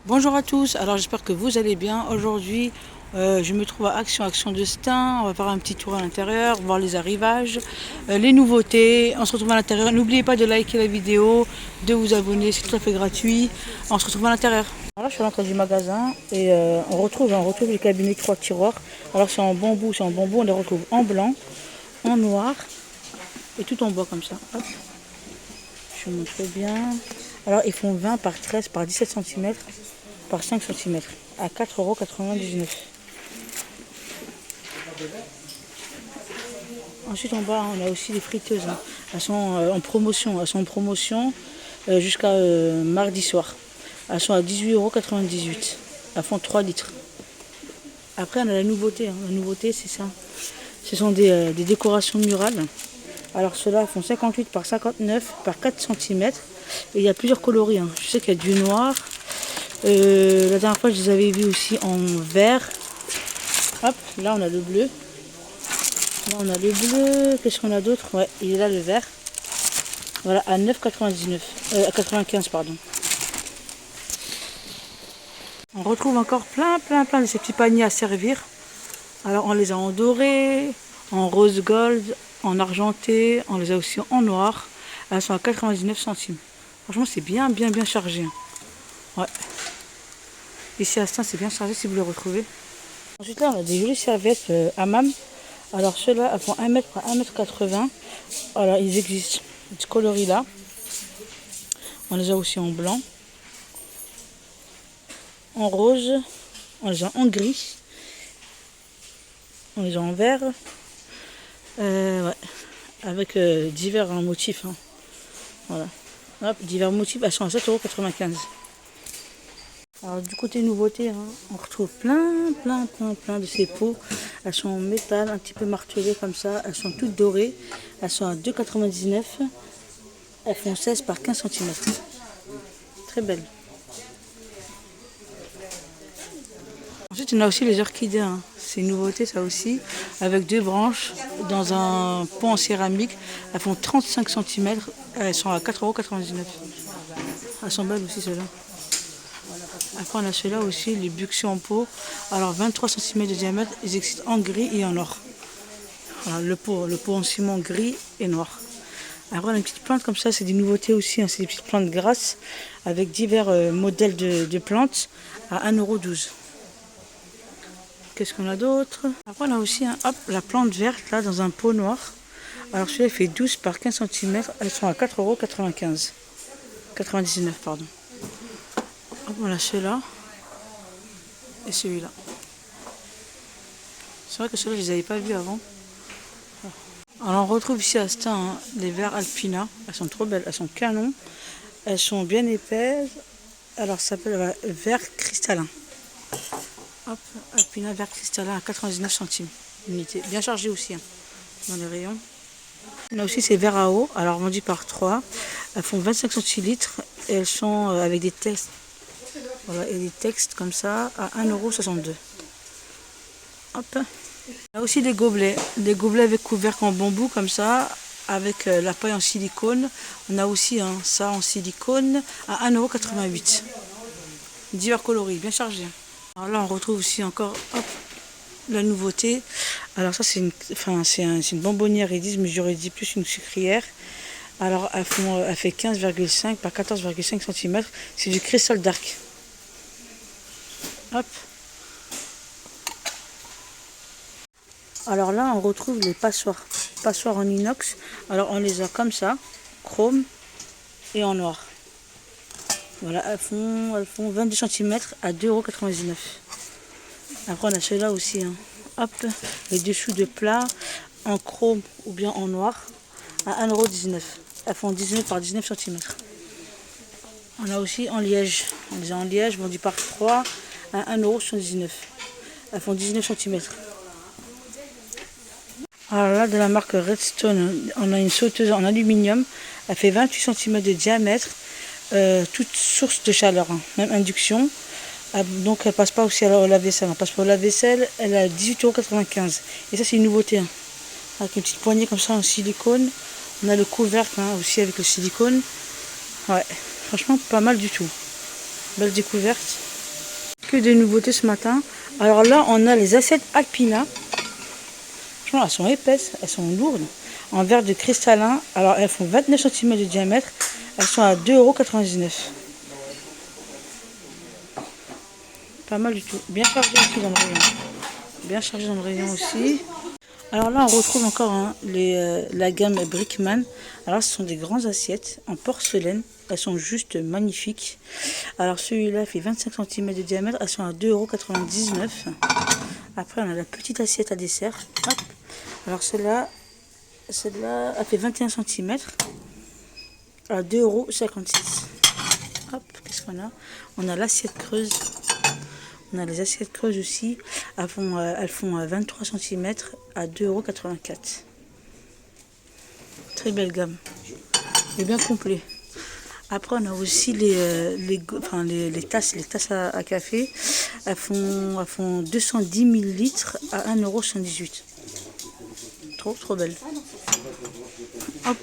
Bonjour à tous, alors j'espère que vous allez bien. Aujourd'hui, je me trouve à Action de Stein. On va faire un petit tour à l'intérieur, voir les arrivages, les nouveautés. On se retrouve à l'intérieur. N'oubliez pas de liker la vidéo, de vous abonner, c'est tout à fait gratuit. On se retrouve à l'intérieur. Alors là, je suis à l'entrée du magasin et on retrouve les cabinets 3 tiroirs. Alors c'est en bambou, on les retrouve en blanc, en noir et tout en bois comme ça. Hop. Je vous montre bien. Alors ils font 20 par 13 par 17 cm par 5 cm à 4,99 €. Ensuite en bas on a aussi les friteuses. Elles sont en promotion. Elles sont en promotion jusqu'à mardi soir. Elles sont à 18,98 €. Elles font 3 litres. Après on a la nouveauté. La nouveauté c'est ça. Ce sont des décorations murales. Alors ceux-là font 58 par 59 par 4 cm. Et il y a plusieurs coloris. Je sais qu'il y a du noir. La dernière fois je les avais vus aussi en vert. Hop, là on a le bleu. Là on a le bleu. Qu'est-ce qu'on a d'autre? Ouais, il est là le vert. Voilà, à 9,99. À 95 pardon. On retrouve encore plein de ces petits paniers à servir. Alors on les a en doré, en rose gold, en argenté. On les a aussi en noir. Elles sont à 99 centimes. Franchement c'est bien chargé. Ouais. Ici à Stein c'est bien chargé si vous les retrouvez. Ensuite là on a des jolies serviettes hammam. Alors ceux-là elles font 1 m par 1,80 m. Alors ils existent. Ce coloris là. On les a aussi en blanc. En rose. On les a en gris. On les a en vert. Ouais. Avec divers motifs. Hein. Voilà. Hop, divers motifs, elles sont à 7,95 €. Alors du côté nouveauté, on retrouve plein de ces pots. Elles sont en métal, un petit peu martelées comme ça. Elles sont toutes dorées. Elles sont à 2,99 €. Elles font 16 par 15 cm. Très belles. Ensuite, on a aussi les orchidées. C'est une nouveauté ça aussi. Avec 2 branches dans un pot en céramique. Elles font 35 cm. Elles sont à 4,99 €. Elles sont belles aussi celles-là. Après on a ceux-là aussi, les buxios en pot. Alors 23 cm de diamètre, ils existent en gris et en or. Voilà, le pot en ciment gris et noir. Après on a une petite plante comme ça, c'est des nouveautés aussi, c'est des petites plantes grasses avec divers modèles de plantes à 1,12 €. Qu'est-ce qu'on a d'autre? Après on a aussi la plante verte là dans un pot noir. Alors celui-là fait 12 par 15 cm, elles sont à 4,95 €. 99 pardon. Voilà ceux-là et celui-là. C'est vrai que ceux-là je les avais pas vus avant. Alors on retrouve ici à Stein les verres Alpina. Elles sont trop belles, elles sont canon. Elles sont bien épaisses. Alors ça s'appelle verre cristallin. Hop, Alpina verre cristallin à 99 centimes. Unité. Bien chargé aussi dans les rayons. On a aussi ces verres à eau. Alors vendues par 3. Elles font 25 centilitres et elles sont avec des textes. Voilà, et des textes comme ça à 1,62 €. Hop. On a aussi des gobelets avec couvercle en bambou comme ça, avec la paille en silicone. On a aussi ça en silicone à 1,88 €. Divers coloris, bien chargé. Alors là on retrouve aussi encore la nouveauté. Alors ça c'est une bonbonnière, ils disent, mais j'aurais dit plus une sucrière. Alors elle fait 15,5 par 14,5 cm. C'est du cristal dark. Hop. Alors là, on retrouve les passoires. Passoires en inox. Alors on les a comme ça, chrome et en noir. Voilà, elles font 22 cm à 2,99 €. Après on a ceux-là aussi. Hop, les dessous de plat en chrome ou bien en noir à 1,19 €. Elles font 19 par 19 cm. On a aussi en liège. On les a en liège, vendus par 3 à 1,79 €. Elles font 19 cm. Alors là, de la marque Redstone, on a une sauteuse en aluminium. Elle fait 28 cm de diamètre. Toute source de chaleur, même induction. Donc elle passe pas aussi au lave-vaisselle. Elle passe pas au lave-vaisselle. Elle est à 18,95 €. Et ça c'est une nouveauté. Avec une petite poignée comme ça en silicone. On a le couvercle aussi avec le silicone. Ouais, franchement pas mal du tout. Belle découverte. Que des nouveautés ce matin. Alors là, on a les assiettes Alpina. Franchement, elles sont épaisses, elles sont lourdes. En verre de cristallin. Alors, elles font 29 cm de diamètre. Elles sont à 2,99 €. Pas mal du tout. Bien chargé aussi dans le rayon. Bien chargé dans le rayon aussi. Alors là, on retrouve encore la gamme Brickman. Alors, ce sont des grandes assiettes en porcelaine. Elles sont juste magnifiques. Alors, celui-là fait 25 cm de diamètre. Elles sont à 2,99 €. Après, on a la petite assiette à dessert. Hop. Alors, celle-là, elle fait 21 cm à 2,56 €. Hop, qu'est-ce qu'on a? On a l'assiette creuse. On a les assiettes creuses aussi. Elles font 23 cm à 2,84 €. Très belle gamme. Et bien complet. Après, on a aussi les tasses à café. Elles font 210 ml à 1,78 €. Trop belle. Hop.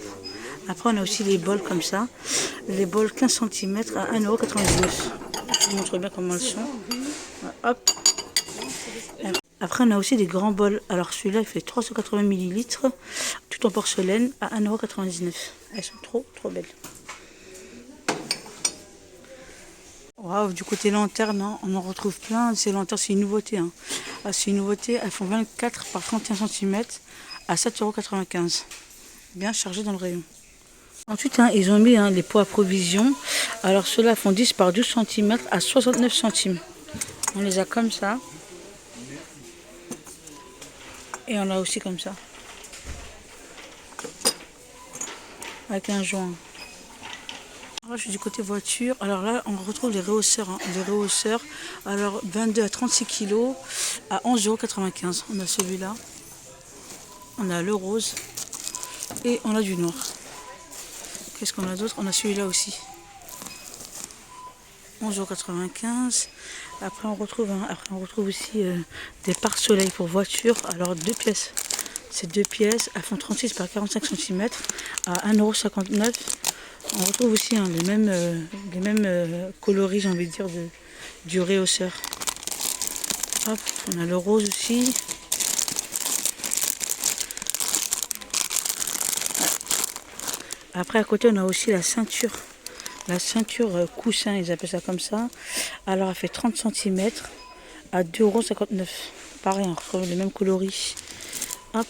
Après, on a aussi les bols comme ça. Les bols 15 cm à 1,99 €. Je vous montre bien comment elles sont. Hop. Après, on a aussi des grands bols. Alors, celui-là, il fait 380 ml, tout en porcelaine, à 1,99 €. Elles sont trop belles. Waouh, du côté lanterne, hein, on en retrouve plein. Ces lanternes, c'est une nouveauté. Hein. Ah, c'est une nouveauté. Elles font 24 par 31 cm à 7,95 €. Bien chargé dans le rayon. Ensuite, hein, ils ont mis les pots à provision. Alors, ceux-là font 10 par 12 cm à 69 centimes. On les a comme ça. Et on a aussi comme ça. Avec un joint. Alors, je suis du côté voiture. Alors là, on retrouve les rehausseurs. Hein. Les rehausseurs. Alors, 22 à 36 kg à 11,95 €. On a celui-là. On a le rose. Et on a du noir. Qu'est-ce qu'on a d'autre? On a celui-là aussi. 11,95 €. Après, on retrouve aussi des pare-soleil pour voiture. Alors, 2 pièces. Ces 2 pièces, elles font 36 par 45 cm à 1,59 €. On retrouve aussi les mêmes coloris, j'ai envie de dire, du rehausseur. Hop, on a le rose aussi. Après, à côté, on a aussi la ceinture. La ceinture coussin, ils appellent ça comme ça. Alors, elle fait 30 cm à 2,59 €. Pareil, on retrouve les mêmes coloris. Hop,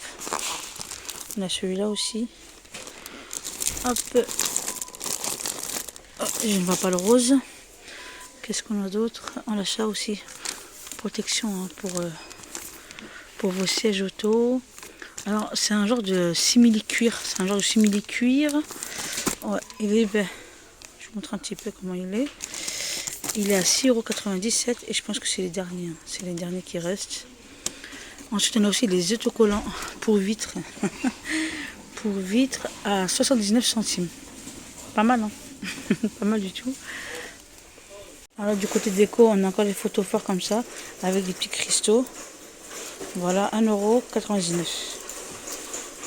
on a celui-là aussi. Hop, oh, je ne vois pas le rose. Qu'est-ce qu'on a d'autre? On a ça aussi. Protection hein, pour vos sièges auto. Alors, c'est un genre de simili-cuir. C'est un genre de simili-cuir. Ouais, il est ben, je vous montre un petit peu comment il est. Il est à 6,97 € et je pense que c'est les derniers. Hein. C'est les derniers qui restent. Ensuite, on a aussi les autocollants pour vitres. Pour vitres à 79 centimes. Pas mal, hein. Pas mal du tout. Alors, du côté déco, on a encore des photos forts comme ça, avec des petits cristaux. Voilà, 1,99 €.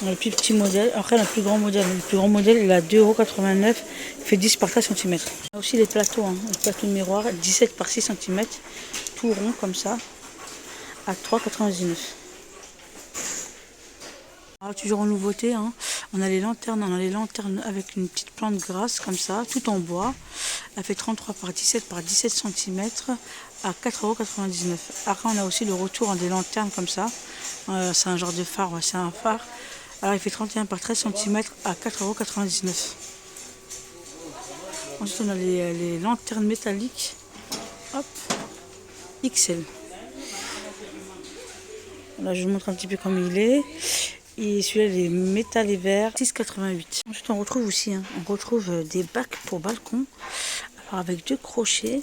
On a le plus petit modèle. Après, on a le plus grand modèle. Le plus grand modèle, il a 2,89 €. Il fait 10 par 13 cm. On a aussi les plateaux, hein. Les plateaux de miroir, 17 par 6 cm. Tout rond comme ça, à 3,99 €. Alors, toujours en nouveauté, hein, on a les lanternes avec une petite plante grasse comme ça, tout en bois. Elle fait 33 par 17 par 17 cm à 4,99 €. Après, on a aussi le retour des lanternes comme ça. C'est un genre de phare, ouais, c'est un phare. Alors, il fait 31 par 13 cm à 4,99 €. Ensuite, on a les lanternes métalliques. Hop, XL. Là, je vous montre un petit peu comment il est. Et celui-là, les métal et verts, 6,88 €. Ensuite, on retrouve aussi, hein, des bacs pour balcon. Alors, avec 2 crochets.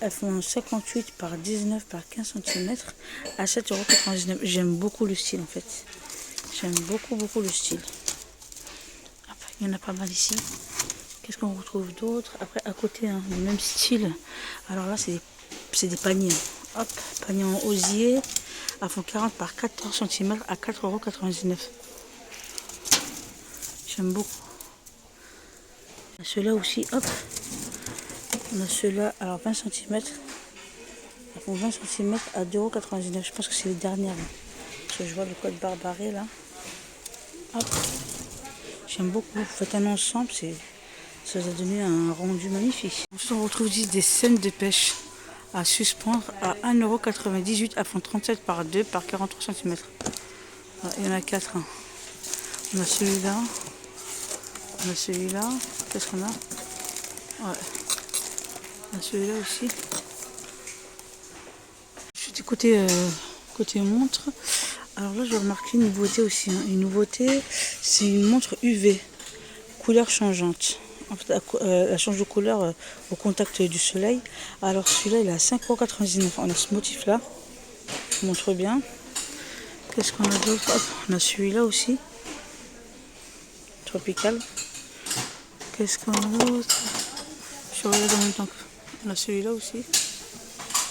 Elles font 58 par 19 par 15 cm à 7,99 €. J'aime beaucoup le style, en fait. J'aime beaucoup le style. Après, il y en a pas mal ici. Qu'est-ce qu'on retrouve d'autre? Après, à côté, hein, le même style. Alors là, c'est des paniers. Hop, panier en osier. Elles font 40 par 14 cm à 4,99 €. J'aime beaucoup. Ceux-là aussi, hop. On a ceux-là, alors 20 cm. Ils font 20 cm à 2,99 €. Je pense que c'est les dernières. Là. Parce que je vois le code barbaré là. Hop. J'aime beaucoup. Vous faites un ensemble, ça vous a donné un rendu magnifique. Ensuite, on retrouve ici des scènes de pêche à suspendre à 1,98 €. Elles font 37 par 2 par 43 cm. Il y en a 4. Hein. On a celui-là. On a celui-là. Qu'est-ce qu'on a? Ouais. On a celui-là aussi. Je suis du côté montre. Alors là, j'ai remarqué une nouveauté aussi. Hein. Une nouveauté, c'est une montre UV, couleur changeante. En fait, elle change de couleur au contact du soleil. Alors celui-là, il est à 5,99 €. On a ce motif-là. Je vous montre bien. Qu'est-ce qu'on a d'autre? On a celui-là aussi. Tropical. Qu'est-ce qu'on a d'autre? Je regarde en même temps. On a celui-là aussi.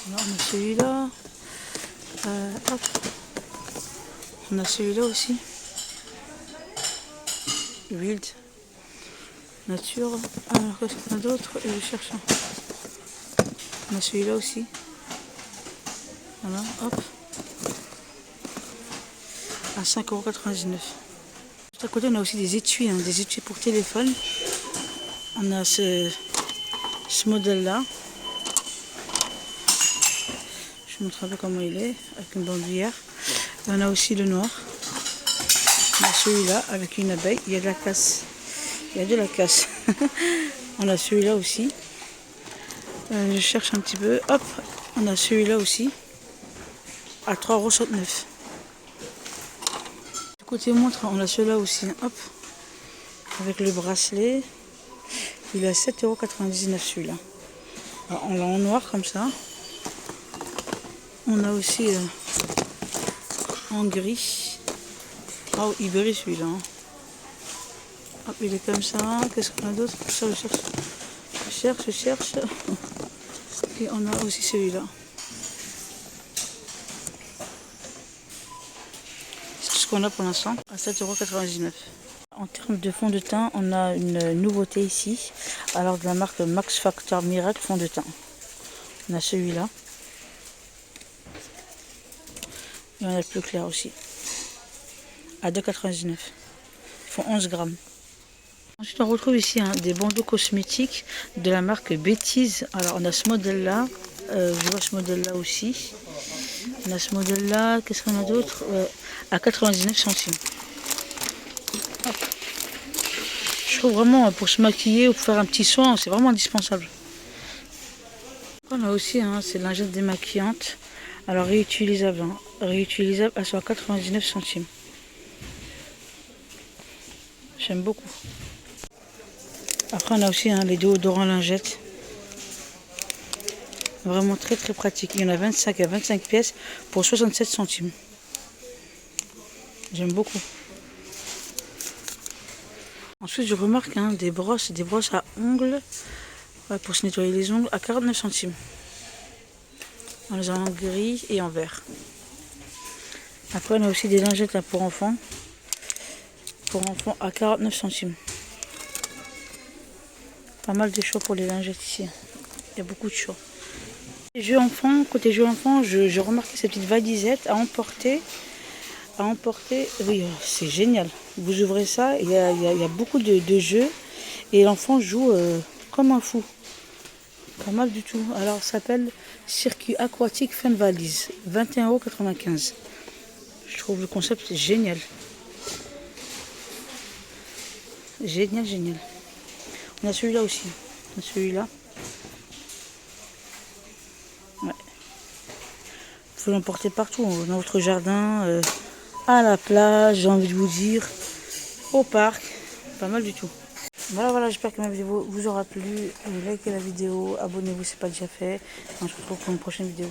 Alors, on a celui-là. Hop. On a celui-là aussi. Wild. Nature. Alors, qu'est-ce qu'on a d'autre? Je cherche un. On a celui-là aussi. Voilà, hop. À 5,99 €. Juste à côté, on a aussi des étuis, hein, des étuis pour téléphone. On a ce modèle-là. Je vous montre un peu comment il est, avec une bandoulière. Et on a aussi le noir. On a celui-là avec une abeille. Il y a de la casse. Il y a de la casse. On a celui-là aussi. Je cherche un petit peu. Hop, on a celui-là aussi. À 3,69 €. Du côté montre, on a celui-là aussi. Hop, avec le bracelet. Il est à 7,99 € celui-là. On l'a en noir comme ça. On a aussi en gris. Oh, il brille celui-là. Hein. Hop, il est comme ça. Qu'est-ce qu'on a d'autre? Ça, je cherche. Et on a aussi celui-là. C'est tout ce qu'on a pour l'instant. À 7,99 €. En termes de fond de teint, on a une nouveauté ici. Alors de la marque Max Factor Miracle fond de teint. On a celui-là. Et on a le plus clair aussi. À 2,99 €. Ils font 11 grammes. Ensuite, on retrouve ici des bandeaux cosmétiques de la marque Bêtise. Alors, on a ce modèle-là. Je vois ce modèle-là aussi. On a ce modèle-là. Qu'est-ce qu'on a d'autre? À 99 centimes. Hop. Je trouve vraiment pour se maquiller ou pour faire un petit soin, c'est vraiment indispensable. On a aussi, c'est lingette démaquillante. Alors, réutilisable. Hein. Réutilisable à 99 centimes. J'aime beaucoup. Après, on a aussi les déodorants lingettes. Vraiment très très pratique. Il y en a 25 à 25 pièces pour 67 centimes. J'aime beaucoup. Ensuite, je remarque des brosses à ongles pour se nettoyer les ongles à 49 centimes. On les a en gris et en vert. Après, on a aussi des lingettes pour enfants. Pour enfants à 49 centimes. Pas mal de choix pour les lingettes ici. Il y a beaucoup de choix. Côté jeux enfants, je remarqué ces petites valisettes à emporter. Oui, c'est génial. Vous ouvrez ça, il y a beaucoup de jeux. Et l'enfant joue comme un fou. Pas mal du tout. Alors, ça s'appelle Circuit aquatique Fun Valise. 21,95 €. Je trouve le concept génial. Génial. On a celui-là aussi. On a celui-là. Ouais. Il faut l'emporter partout, dans votre jardin, à la plage, j'ai envie de vous dire, au parc. Pas mal du tout. Voilà, j'espère que ma vidéo vous aura plu. Likez la vidéo, abonnez-vous si ce n'est pas déjà fait. On se retrouve pour une prochaine vidéo.